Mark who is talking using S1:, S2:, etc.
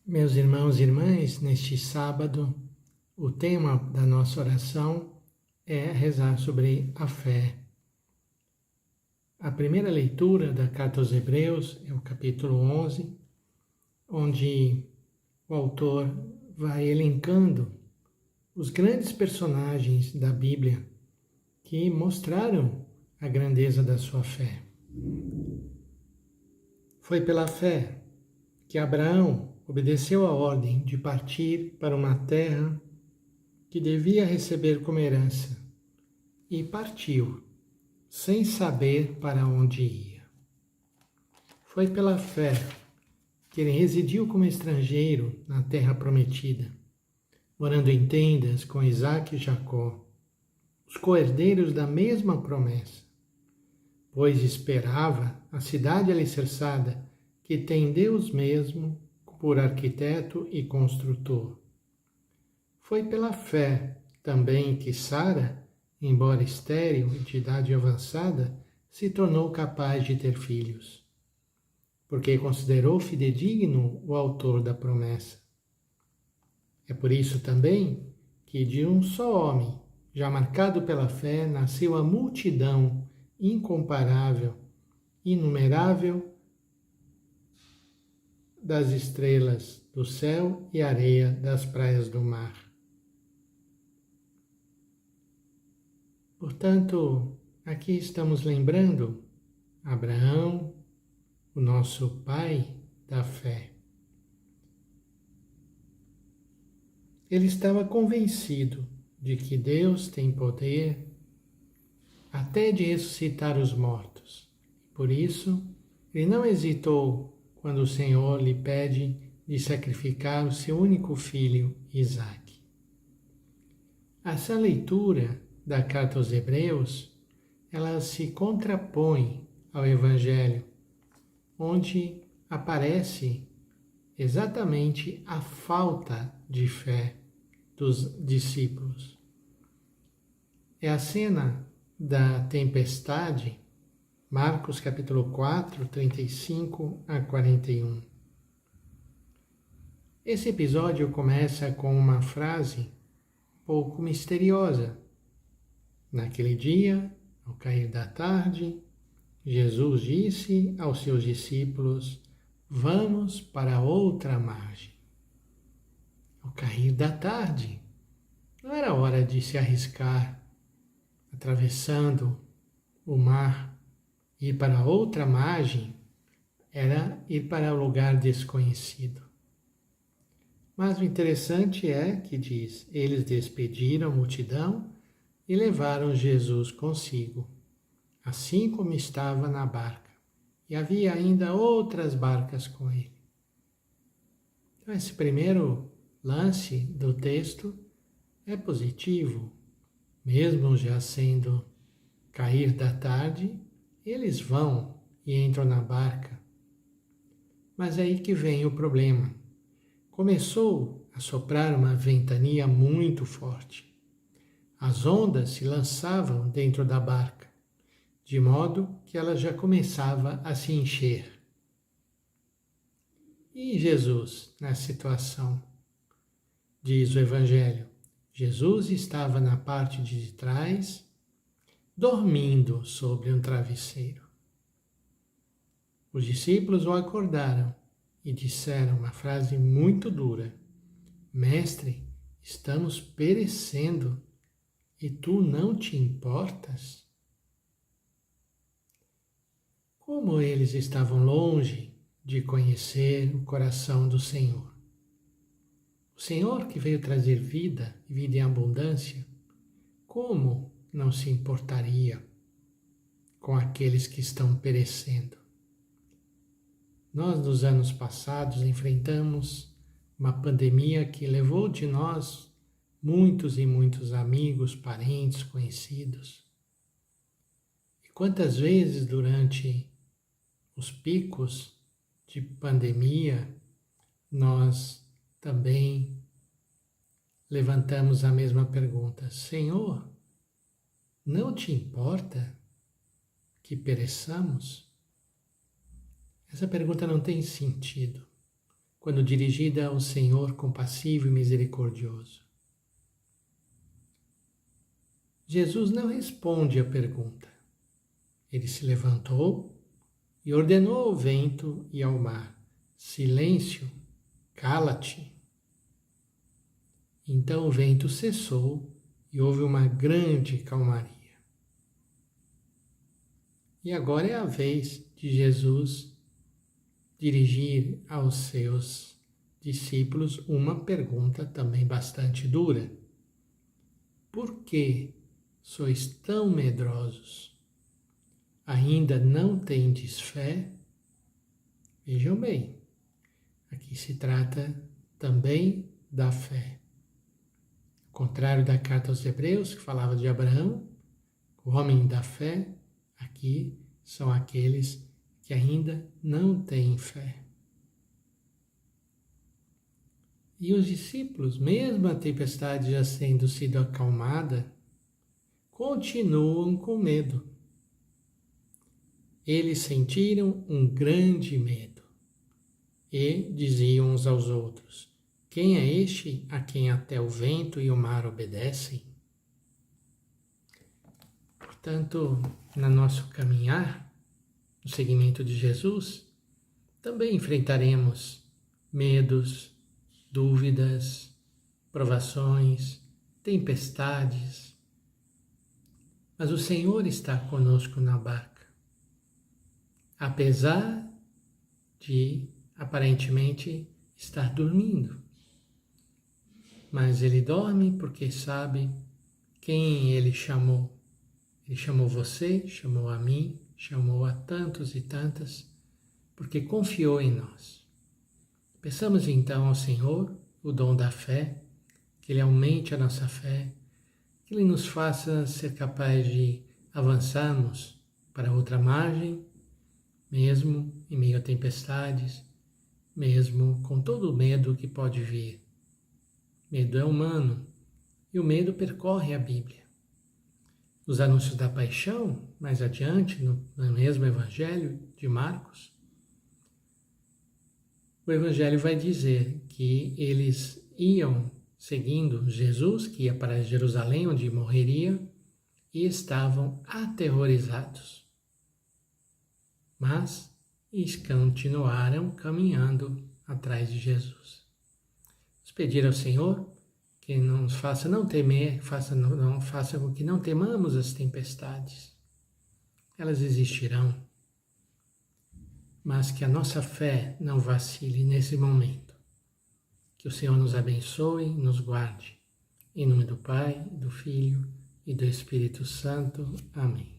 S1: Meus irmãos e irmãs, neste sábado, o tema da nossa oração é rezar sobre a fé. A primeira leitura da Carta aos Hebreus é o capítulo 11, onde o autor vai elencando os grandes personagens da Bíblia que mostraram a grandeza da sua fé. Foi pela fé que Abraão obedeceu a ordem de partir para uma terra que devia receber como herança e partiu, sem saber para onde ia. Foi pela fé que ele residiu como estrangeiro na terra prometida, morando em tendas com Isaque e Jacó, os co-herdeiros da mesma promessa, pois esperava a cidade alicerçada que tem Deus mesmo por arquiteto e construtor. Foi pela fé também que Sara, embora estéril e de idade avançada, se tornou capaz de ter filhos, porque considerou fidedigno o autor da promessa. É por isso também que de um só homem, já marcado pela fé, nasceu a multidão incomparável, inumerável, das estrelas do céu e areia das praias do mar. Portanto, aqui estamos lembrando Abraão, o nosso pai da fé. Ele estava convencido de que Deus tem poder até de ressuscitar os mortos. Por isso, ele não hesitou quando o Senhor lhe pede de sacrificar o seu único filho, Isaque. Essa leitura da Carta aos Hebreus, ela se contrapõe ao Evangelho, onde aparece exatamente a falta de fé dos discípulos. É a cena da tempestade, Marcos capítulo 4, 35 a 41. Esse episódio começa com uma frase pouco misteriosa. Naquele dia, ao cair da tarde, Jesus disse aos seus discípulos: "Vamos para outra margem." Ao cair da tarde, não era hora de se arriscar atravessando o mar. Ir para outra margem era ir para um lugar desconhecido. Mas o interessante é que diz, eles despediram a multidão e levaram Jesus consigo, assim como estava na barca. E havia ainda outras barcas com ele. Então, esse primeiro lance do texto é positivo, mesmo já sendo cair da tarde, eles vão e entram na barca. Mas é aí que vem o problema. Começou a soprar uma ventania muito forte. As ondas se lançavam dentro da barca, de modo que ela já começava a se encher. E Jesus, nessa situação? Diz o Evangelho, Jesus estava na parte de trás, dormindo sobre um travesseiro. Os discípulos o acordaram e disseram uma frase muito dura: "Mestre, estamos perecendo e tu não te importas?" Como eles estavam longe de conhecer o coração do Senhor. O Senhor que veio trazer vida e vida em abundância, como não se importaria com aqueles que estão perecendo? Nós, nos anos passados, enfrentamos uma pandemia que levou de nós muitos e muitos amigos, parentes, conhecidos. E quantas vezes durante os picos de pandemia nós também levantamos a mesma pergunta: Senhor, não te importa que pereçamos? Essa pergunta não tem sentido. quando dirigida ao Senhor compassivo e misericordioso. Jesus não responde à pergunta. Ele se levantou e ordenou ao vento e ao mar: silêncio, cala-te. Então o vento cessou e houve uma grande calmaria. E agora é a vez de Jesus dirigir aos seus discípulos uma pergunta também bastante dura. Por que sois tão medrosos? Ainda não tendes fé? Vejam bem, aqui se trata também da fé. Ao contrário da carta aos Hebreus, que falava de Abraão, o homem da fé, aqui são aqueles que ainda não têm fé. E os discípulos, mesmo a tempestade já sendo sido acalmada, continuam com medo. Eles sentiram um grande medo e diziam uns aos outros: quem é este a quem até o vento e o mar obedecem? Portanto, no nosso caminhar, no seguimento de Jesus, também enfrentaremos medos, dúvidas, provações, tempestades. Mas o Senhor está conosco na barca. Apesar de, aparentemente, estar dormindo. Mas Ele dorme porque sabe quem Ele chamou. Ele chamou você, chamou a mim, chamou a tantos e tantas, porque confiou em nós. Peçamos então ao Senhor o dom da fé, que Ele aumente a nossa fé, que Ele nos faça ser capaz de avançarmos para outra margem, mesmo em meio a tempestades, mesmo com todo o medo que pode vir. Medo é humano e o medo percorre a Bíblia. Os anúncios da paixão, mais adiante, no mesmo Evangelho de Marcos, o Evangelho vai dizer que eles iam seguindo Jesus, que ia para Jerusalém, onde morreria, e estavam aterrorizados. Mas eles continuaram caminhando atrás de Jesus. Vamos pedir ao Senhor que nos faça não temer, não faça com que não temamos as tempestades. Elas existirão, mas que a nossa fé não vacile nesse momento. Que o Senhor nos abençoe, nos guarde. Em nome do Pai, do Filho e do Espírito Santo. Amém.